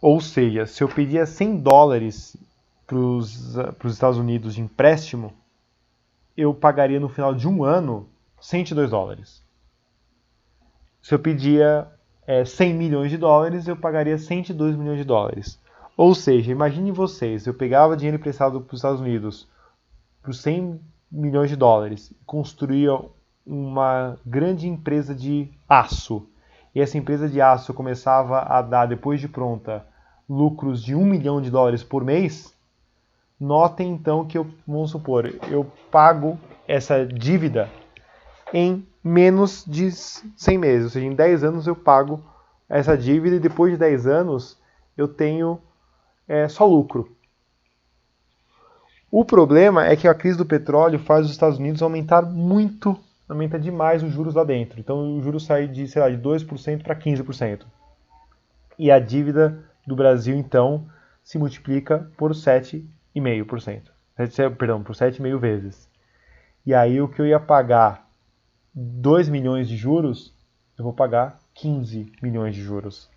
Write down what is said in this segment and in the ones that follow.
Ou seja, se eu pedia $100 para os Estados Unidos de empréstimo, eu pagaria no final de um ano $102. Se eu pedia 100 milhões de dólares, eu pagaria 102 milhões de dólares. Ou seja, imagine vocês, eu pegava dinheiro emprestado para os Estados Unidos por 100 milhões de dólares, construía uma grande empresa de aço. E essa empresa de aço começava a dar, depois de pronta, lucros de $1 milhão por mês. Notem então que vamos supor, eu pago essa dívida em menos de 100 meses, ou seja, em 10 anos eu pago essa dívida e depois de 10 anos eu tenho só lucro. O problema é que a crise do petróleo faz os Estados Unidos aumenta demais os juros lá dentro. Então o juros sai de 2% para 15%. E a dívida do Brasil, então, se multiplica por 7,5%. Perdão, por 7,5 vezes. E aí o que eu ia pagar 2 milhões de juros, eu vou pagar 15 milhões de juros.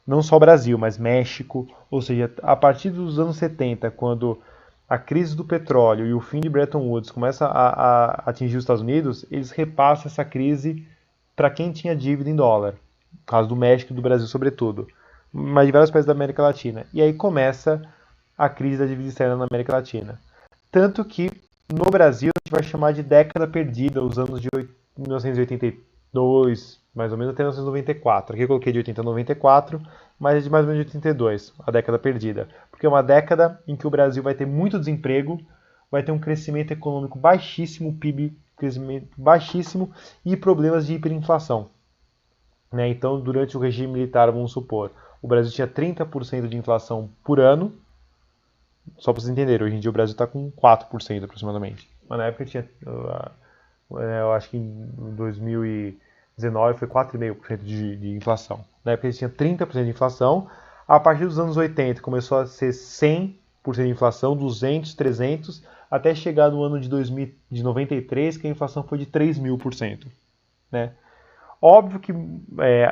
Não só Brasil, mas México. Ou seja, a partir dos anos 70, quando a crise do petróleo e o fim de Bretton Woods começa a atingir os Estados Unidos, eles repassam essa crise para quem tinha dívida em dólar. No caso do México e do Brasil, sobretudo. Mas de vários países da América Latina. E aí começa a crise da dívida externa na América Latina. Tanto que no Brasil a gente vai chamar de década perdida, os anos de 1982, mais ou menos até 1994. Aqui eu coloquei de 80 a 94, mas é de mais ou menos de 82, a década perdida. Porque é uma década em que o Brasil vai ter muito desemprego, vai ter um crescimento econômico baixíssimo, PIB crescimento baixíssimo e problemas de hiperinflação. Né? Então, durante o regime militar, vamos supor, o Brasil tinha 30% de inflação por ano. Só para vocês entenderem, hoje em dia o Brasil está com 4% aproximadamente. Mas na época tinha, eu acho que em 2019 foi 4,5% de inflação. Na época tinha 30% de inflação. A partir dos anos 80 começou a ser 100% de inflação, 200, 300, até chegar no ano de 93, que a inflação foi de 3.000%. Né? Óbvio que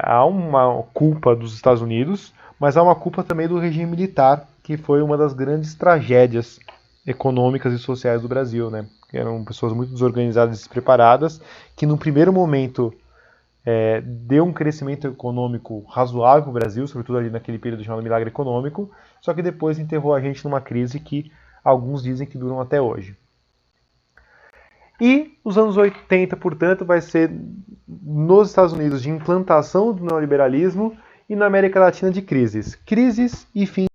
há uma culpa dos Estados Unidos, mas há uma culpa também do regime militar, que foi uma das grandes tragédias econômicas e sociais do Brasil, né? Eram pessoas muito desorganizadas e despreparadas, que no primeiro momento deu um crescimento econômico razoável para o Brasil, sobretudo ali naquele período chamado Milagre Econômico, só que depois enterrou a gente numa crise que alguns dizem que duram até hoje. E os anos 80, portanto, vai ser nos Estados Unidos de implantação do neoliberalismo e na América Latina de crises. Crises e fim